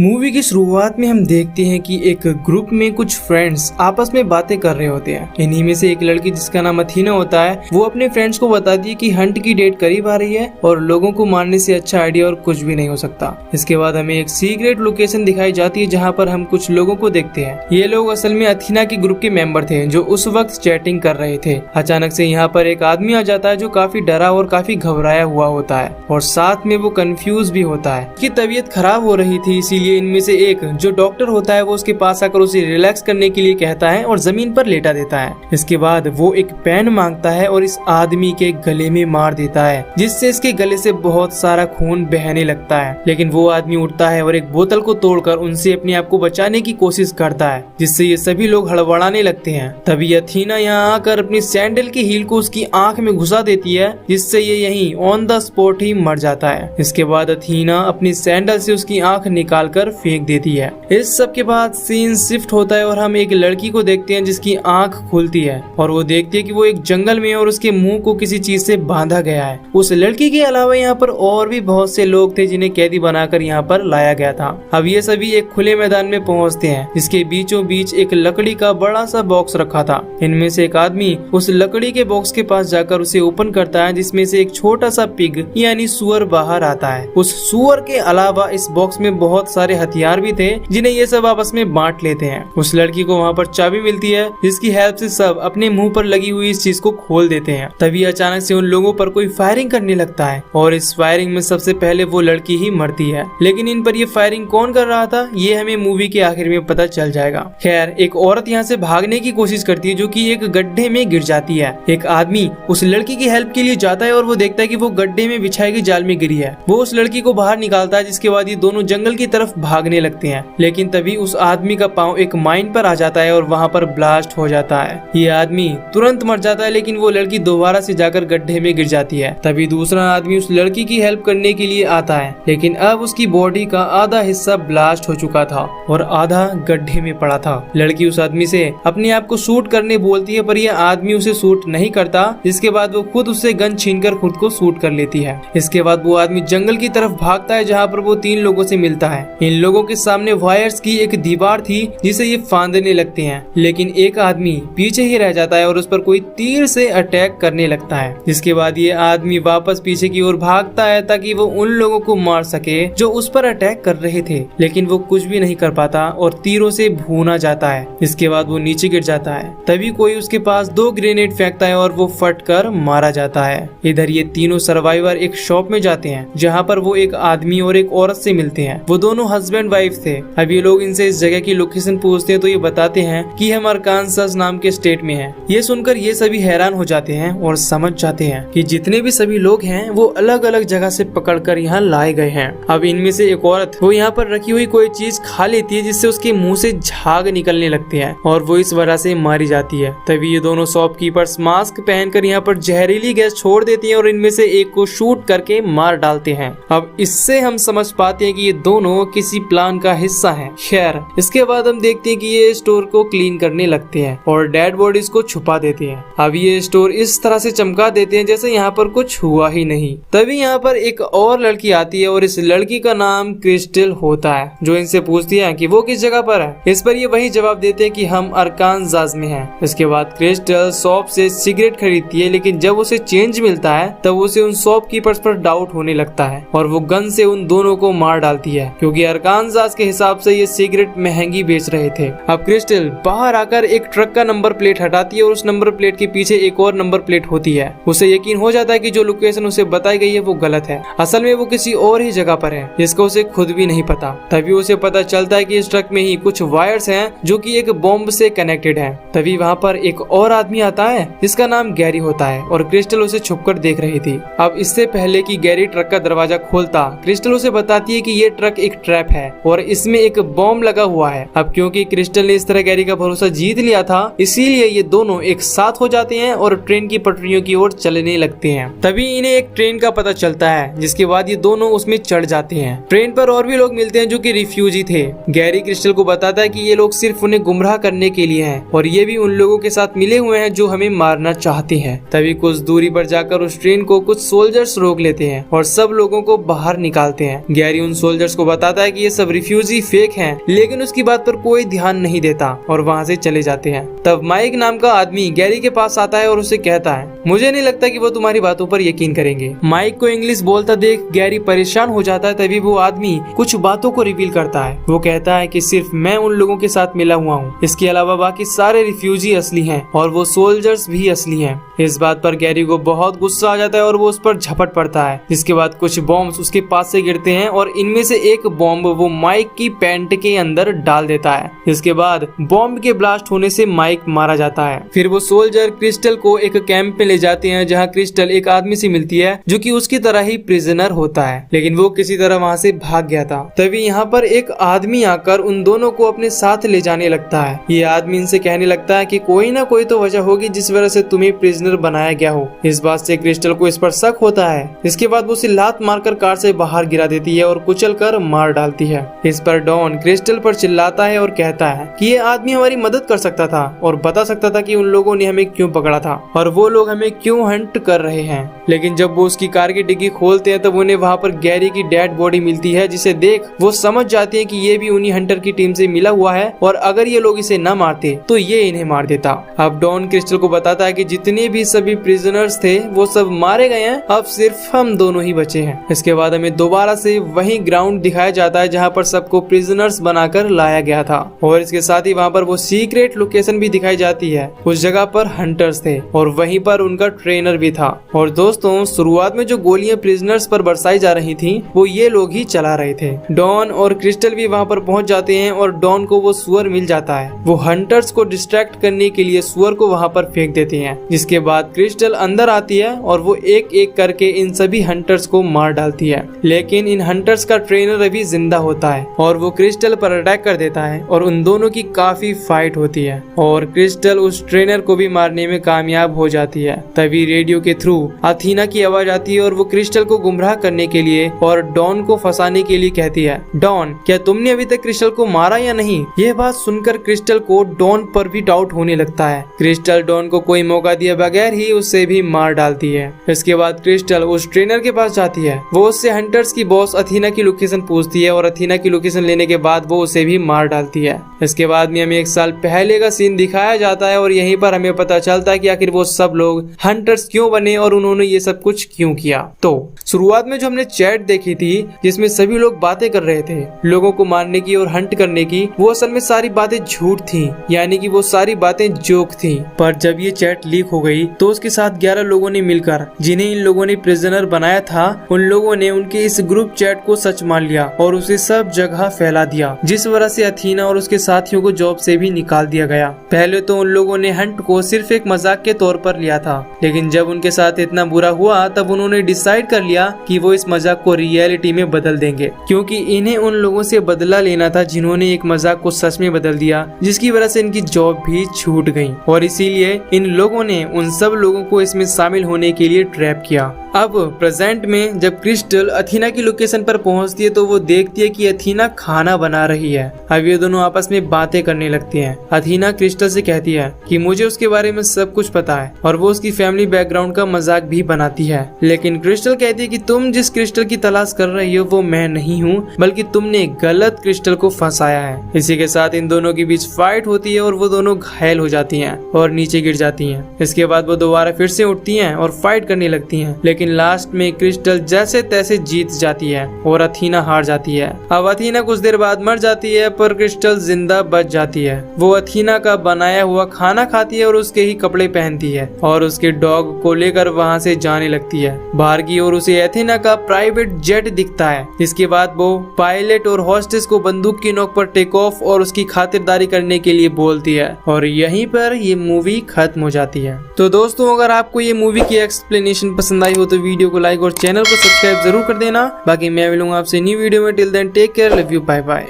Movie की शुरुआत में हम देखते हैं कि एक ग्रुप में कुछ फ्रेंड्स आपस में बातें कर रहे होते हैं। इन्हीं में से एक लड़की जिसका नाम अथीना होता है वो अपने फ्रेंड्स को बताती है कि हंट की डेट करीब आ रही है और लोगों को मारने से अच्छा आइडिया और कुछ भी नहीं हो सकता। इसके बाद हमें एक सीक्रेट लोकेशन दिखाई जाती है जहाँ पर हम कुछ लोगों को देखते हैं। ये लोग असल में अथीना के ग्रुप के मेंबर थे जो उस वक्त चैटिंग कर रहे थे। अचानक से यहाँ पर एक आदमी आ जाता है जो काफी डरा और काफी घबराया हुआ होता है और साथ में वो कंफ्यूज भी होता है कि तबीयत खराब हो रही थी। इसीलिए इनमें से एक जो डॉक्टर होता है वो उसके पास आकर उसे रिलैक्स करने के लिए कहता है और जमीन पर लेटा देता है। इसके बाद वो एक पेन मांगता है और इस आदमी के गले में मार देता है जिससे इसके गले से बहुत सारा खून बहने लगता है। लेकिन वो आदमी उठता है और एक बोतल को तोड़कर उनसे अपने आप को बचाने की कोशिश करता है जिससे ये सभी लोग हड़बड़ाने लगते हैं। तभी अथीना यहाँ आकर अपनी सैंडल की हील को उसकी आंख में घुसा देती है जिससे ये यहीं ऑन द स्पॉट ही मर जाता है। इसके बाद अथीना अपनी सैंडल से उसकी आंख निकालकर फेंक देती है। इस सब के बाद सीन शिफ्ट होता है और हम एक लड़की को देखते हैं जिसकी आंख खुलती है और वो देखती है कि वो एक जंगल में है और उसके मुंह को किसी चीज से बांधा गया है। उस लड़की के अलावा यहाँ पर और भी बहुत से लोग थे जिन्हें कैदी बनाकर यहाँ पर लाया गया था। अब ये सभी एक खुले मैदान में पहुँचते हैं जिसके बीचों बीच एक लकड़ी का बड़ा सा बॉक्स रखा था। इनमें से एक आदमी उस लकड़ी के बॉक्स के पास जाकर उसे ओपन करता है जिसमें से एक छोटा सा पिग यानी सुअर बाहर आता है। उस सुअर के अलावा इस बॉक्स में बहुत सारे हथियार भी थे जिन्हें ये सब आपस में बांट लेते हैं। उस लड़की को वहाँ पर चाबी मिलती है जिसकी हेल्प से सब अपने मुंह पर लगी हुई इस चीज को खोल देते हैं। तभी अचानक से उन लोगों पर कोई फायरिंग करने लगता है और इस फायरिंग में सबसे पहले वो लड़की ही मरती है। लेकिन इन पर ये फायरिंग कौन कर रहा था ये हमें मूवी के आखिर में पता चल जाएगा। खैर एक औरत यहाँ से भागने की कोशिश करती है जो कि एक गड्ढे में गिर जाती है। एक आदमी उस लड़की की हेल्प के लिए जाता है और वो देखता है कि वो गड्ढे में बिछाई गई जाल में गिरी है। वो उस लड़की को बाहर निकालता है जिसके बाद ये दोनों जंगल की तरफ भागने लगते हैं। लेकिन तभी उस आदमी का पांव एक माइन पर आ जाता है और वहाँ पर ब्लास्ट हो जाता है। ये आदमी तुरंत मर जाता है लेकिन वो लड़की दोबारा से जाकर गड्ढे में गिर जाती है। तभी दूसरा आदमी उस लड़की की हेल्प करने के लिए आता है लेकिन अब उसकी बॉडी का आधा हिस्सा ब्लास्ट हो चुका था और आधा गड्ढे में पड़ा था। लड़की उस आदमी से अपने आप को शूट करने बोलती है पर यह आदमी उसे शूट नहीं करता जिसके बाद वो खुद उससे गन छीनकर खुद को शूट कर लेती है। इसके बाद वो आदमी जंगल की तरफ भागता है जहाँ पर वो 3 लोगों से मिलता है। इन लोगों के सामने वायर्स की एक दीवार थी जिसे ये फांदने लगते हैं लेकिन एक आदमी पीछे ही रह जाता है और उस पर कोई तीर से अटैक करने लगता है। जिसके बाद ये आदमी वापस पीछे की ओर भागता है ताकि वो उन लोगों को मार सके जो उस पर अटैक कर रहे थे लेकिन वो कुछ भी नहीं कर पाता और तीरों से भूना जाता है। इसके बाद वो नीचे गिर जाता है। तभी कोई उसके पास 2 ग्रेनेड फेंकता है और वो फट कर मारा जाता है। इधर ये तीनों सर्वाइवर एक शॉप में जाते हैं जहाँ पर वो एक आदमी और एक औरत से मिलते हैं। वो दोनों हस्बैंड वाइफ थे। अब ये लोग इनसे इस जगह की लोकेशन पूछते हैं तो ये बताते हैं कि हम अरकानसास नाम के स्टेट में हैं। ये सुनकर ये सभी हैरान हो जाते हैं और समझ जाते हैं कि जितने भी सभी लोग हैं वो अलग अलग जगह से पकड़कर यहाँ लाए गए हैं। अब इनमें से एक औरत वो यहाँ पर रखी हुई कोई चीज खा लेती है जिससे उसके मुंह से झाग निकलने लगते हैं और वो इस वजह से मारी जाती है। तभी ये दोनों शॉपकीपर्स मास्क पहनकर यहाँ पर जहरीली गैस छोड़ देती है और इनमें से एक को शूट करके मार डालते हैं। अब इससे हम समझ पाते हैं कि ये दोनों किसी प्लान का हिस्सा है। खैर इसके बाद हम देखते हैं कि ये स्टोर को क्लीन करने लगते हैं और डेड बॉडीज को छुपा देते हैं। अब ये स्टोर इस तरह से चमका देते हैं जैसे यहाँ पर कुछ हुआ ही नहीं। तभी यहाँ पर एक और लड़की आती है और इस लड़की का नाम क्रिस्टल होता है जो इनसे पूछती है कि वो किस जगह पर है। इस पर ये वही जवाब देते हैं कि हम अरकानसास में हैं। इसके बाद क्रिस्टल शॉप से सिगरेट खरीदती है लेकिन जब उसे चेंज मिलता है तब उसे उन शॉपकीपर्स पर डाउट होने लगता है और वो गन से उन दोनों को मार डालती है क्योंकि अरकानसास के हिसाब से ये सिगरेट महंगी बेच रहे थे। अब क्रिस्टल बाहर आकर एक ट्रक का नंबर प्लेट हटाती है और उस नंबर प्लेट के पीछे एक और नंबर प्लेट होती है। उसे यकीन हो जाता है कि जो लोकेशन उसे बताई गई है वो गलत है। असल में वो किसी और ही जगह पर है जिसको उसे खुद भी नहीं पता। तभी उसे पता चलता है कि इस ट्रक में ही कुछ वायर्स हैं जो कि एक बॉम्ब से कनेक्टेड है। तभी वहाँ पर एक और आदमी आता है जिसका नाम गैरी होता है और क्रिस्टल उसे छुपकर देख रही थी। अब इससे पहले कि गैरी ट्रक का दरवाजा खोलता क्रिस्टल उसे बताती है कि ये ट्रक एक ट्रैप है और इसमें एक बॉम्ब लगा हुआ है। अब क्योंकि क्रिस्टल ने इस तरह गैरी का भरोसा जीत लिया था इसीलिए ये दोनों एक साथ हो जाते हैं और ट्रेन की पटरियों की ओर चलने लगते हैं। तभी इन्हें एक ट्रेन का पता चलता है जिसके बाद ये दोनों उसमें चढ़ जाते हैं। ट्रेन पर और भी लोग मिलते हैं जो कि रिफ्यूजी थे। गैरी क्रिस्टल को बताता है कि ये लोग सिर्फ उन्हें गुमराह करने के लिए हैं और ये भी उन लोगों के साथ मिले हुए हैं जो हमें मारना चाहते हैं। तभी कुछ दूरी पर जाकर उस ट्रेन को कुछ सोल्जर्स रोक लेते हैं और सब लोगों को बाहर निकालते हैं। गैरी उन सोल्जर्स को बताता है है कि ये सब रिफ्यूजी फेक हैं, लेकिन उसकी बात पर कोई ध्यान नहीं देता और वहाँ से चले जाते हैं। तब माइक नाम का आदमी गैरी के पास आता है और उसे कहता है, मुझे नहीं लगता कि वो तुम्हारी बातों पर यकीन करेंगे। माइक को इंग्लिश बोलता देख गैरी परेशान हो जाता है। तभी वो आदमी कुछ बातों को रिवील करता है। वो कहता है कि सिर्फ मैं उन लोगों के साथ मिला हुआ हूँ, इसके अलावा बाकी सारे रिफ्यूजी असली हैं और वो सोल्जर्स भी असली हैं। इस बात पर गैरी को बहुत गुस्सा आ जाता है और वो उस पर झपट पड़ता है, जिसके बाद कुछ बॉम्ब्स उसके पास से गिरते हैं और इनमें से एक बॉम्ब वो माइक की पैंट के अंदर डाल देता है। इसके बाद बॉम्ब के ब्लास्ट होने से माइक मारा जाता है। फिर वो सोल्जर क्रिस्टल को एक कैंप में ले जाते हैं, जहाँ क्रिस्टल एक आदमी से मिलती है जो कि उसकी तरह ही प्रिजनर होता है, लेकिन वो किसी तरह वहाँ से भाग गया था। तभी यहाँ पर एक आदमी आकर उन दोनों को अपने साथ ले जाने लगता है। ये आदमी इनसे कहने लगता है कि कोई ना कोई तो वजह होगी जिस वजह से तुम्हें प्रिजनर बनाया गया हो। इस बात से क्रिस्टल को इस पर शक होता है। इसके बाद वो उसे लात मारकर कार से बाहर गिरा देती है और कुचल कर मार डालती है। इस पर डॉन क्रिस्टल पर चिल्लाता है और कहता है कि ये आदमी हमारी मदद कर सकता था और बता सकता था कि उन लोगों ने हमें क्यों पकड़ा था और वो लोग हमें क्यों हंट कर रहे हैं। लेकिन जब वो उसकी कार की डिग्गी खोलते हैं तब उन्हें वहाँ पर गैरी की डेड बॉडी मिलती है, जिसे देख वो समझ जाते हैं कि ये भी उन्हीं हंटर की टीम से मिला हुआ है और अगर ये लोग इसे न मारते तो ये इन्हें मार देता। अब डॉन क्रिस्टल को बताता है कि जितने भी सभी प्रिजनर्स थे वो सब मारे गए हैं, अब सिर्फ हम दोनों ही बचे हैं। इसके बाद हमें दोबारा से वही ग्राउंड दिखाया जाता है जहाँ पर सबको प्रिजनर्स बनाकर लाया गया था और इसके साथ ही वहाँ पर वो सीक्रेट लोकेशन भी दिखाई जाती है। उस जगह पर हंटर्स थे और वहीं पर उनका ट्रेनर भी था। और दोस्तों, शुरुआत में जो गोलियां प्रिजनर्स पर बरसाई जा रही थी वो ये लोग ही चला रहे थे। डॉन और क्रिस्टल भी वहाँ पर पहुँच जाते हैं और डॉन को वो सुअर मिल जाता है। वो हंटर्स को डिस्ट्रैक्ट करने के लिए सुअर को वहाँ पर फेंक देते हैं, जिसके बाद क्रिस्टल अंदर आती है और वो एक एक करके इन सभी हंटर्स को मार डालती है। लेकिन इन हंटर्स का ट्रेनर अभी जिंदा होता है और वो क्रिस्टल पर अटैक कर देता है और उन दोनों की काफी फाइट होती है और क्रिस्टल उस ट्रेनर को भी मारने में कामयाब हो जाती है। तभी रेडियो के थ्रू अथीना की आवाज आती है और वो क्रिस्टल को गुमराह करने के लिए और डॉन को फंसाने के लिए कहती है, डॉन क्या तुमने अभी तक क्रिस्टल को मारा या नहीं? यह बात सुनकर क्रिस्टल को डॉन पर भी डाउट होने लगता है। क्रिस्टल डॉन को कोई मौका दिए बगैर ही उसे भी मार डालती है। इसके बाद क्रिस्टल उस ट्रेनर के पास जाती है। वो उससे हंटर्स की बॉस अथीना की लोकेशन पूछती है और अथीना की लोकेशन लेने के बाद वो उसे भी मार डालती है। इसके बाद में हमें 1 साल पहले का सीन दिखाया जाता है और यहीं पर हमें पता चलता है कि आखिर वो सब लोग हंटर्स क्यों बने और उन्होंने ये सब कुछ क्यों किया। तो शुरुआत में जो हमने चैट देखी थी जिसमें सभी लोग बातें कर रहे थे लोगों को मारने की और हंट करने की, वो असल में सारी बातें झूठ थी, यानी कि वो सारी बातें जोक थी। पर जब ये चैट लीक हो गई तो उसके साथ 11 लोगों ने मिलकर, जिन्हें इन लोगों ने प्रिजनर बनाया था, उन लोगों ने उनके इस ग्रुप चैट को सच मान लिया और उसे सब जगह फैला दिया, जिस वजह से अथीना और उसके साथियों को जॉब से भी निकाल दिया गया। पहले तो उन लोगों ने हंट को सिर्फ एक मजाक के तौर पर लिया था, लेकिन जब उनके साथ इतना बुरा हुआ तब उन्होंने डिसाइड कर लिया कि वो इस मजाक को रियलिटी में बदल देंगे, क्योंकि इन्हें उन लोगों से बदला लेना था जिन्होंने एक मजाक को सच में बदल दिया, जिसकी वजह से इनकी जॉब भी छूट गई। और इसीलिए इन लोगों ने उन सब लोगों को इसमें शामिल होने के लिए ट्रैप किया। अब प्रेजेंट में जब क्रिस्टल अथीना की लोकेशन पर पहुंचती है तो वो देखती है कि अथीना खाना बना रही है। अब ये दोनों आपस में बातें करने लगती हैं। अथीना क्रिस्टल से कहती है कि मुझे उसके बारे में सब कुछ पता है और वो उसकी फैमिली बैकग्राउंड का मजाक भी बनाती है। लेकिन क्रिस्टल कहती है कि तुम जिस क्रिस्टल की तलाश कर रही हो वो मैं नहीं हूँ, बल्कि तुमने गलत क्रिस्टल को फंसाया है। इसी के साथ इन दोनों के बीच फाइट होती है और वो दोनों घायल हो जाती हैं और नीचे गिर जाती हैं। इसके बाद वो दोबारा फिर से उठती हैं और फाइट करने लगती हैं, लेकिन लास्ट में क्रिस्टल जैसे तैसे जीत जाती है और अथीना हार जाती है। अब अथीना कुछ देर बाद मर जाती है पर क्रिस्टल जिंदा बच जाती है। वो अथीना का बनाया हुआ खाना खाती है और उसके ही कपड़े पहनती है और उसके डॉग को लेकर वहाँ से जाने लगती है बाहर की ओर। उसे अथीना का प्राइवेट जेट दिखता है। इसके बाद वो पायलट और हॉस्टेस को बंदूक की नोक पर टेक ऑफ और उसकी खातिरदारी करने के लिए बोलती है और यहीं पर ये मूवी खत्म हो जाती है। तो दोस्तों, अगर आपको ये मूवी की एक्सप्लेनेशन पसंद आई हो तो वीडियो को लाइक और चैनल को सब्सक्राइब जरूर कर देना। बाकी मैं मिलूंगा आपसे न्यू वीडियो में। Till then take care, love you, bye bye.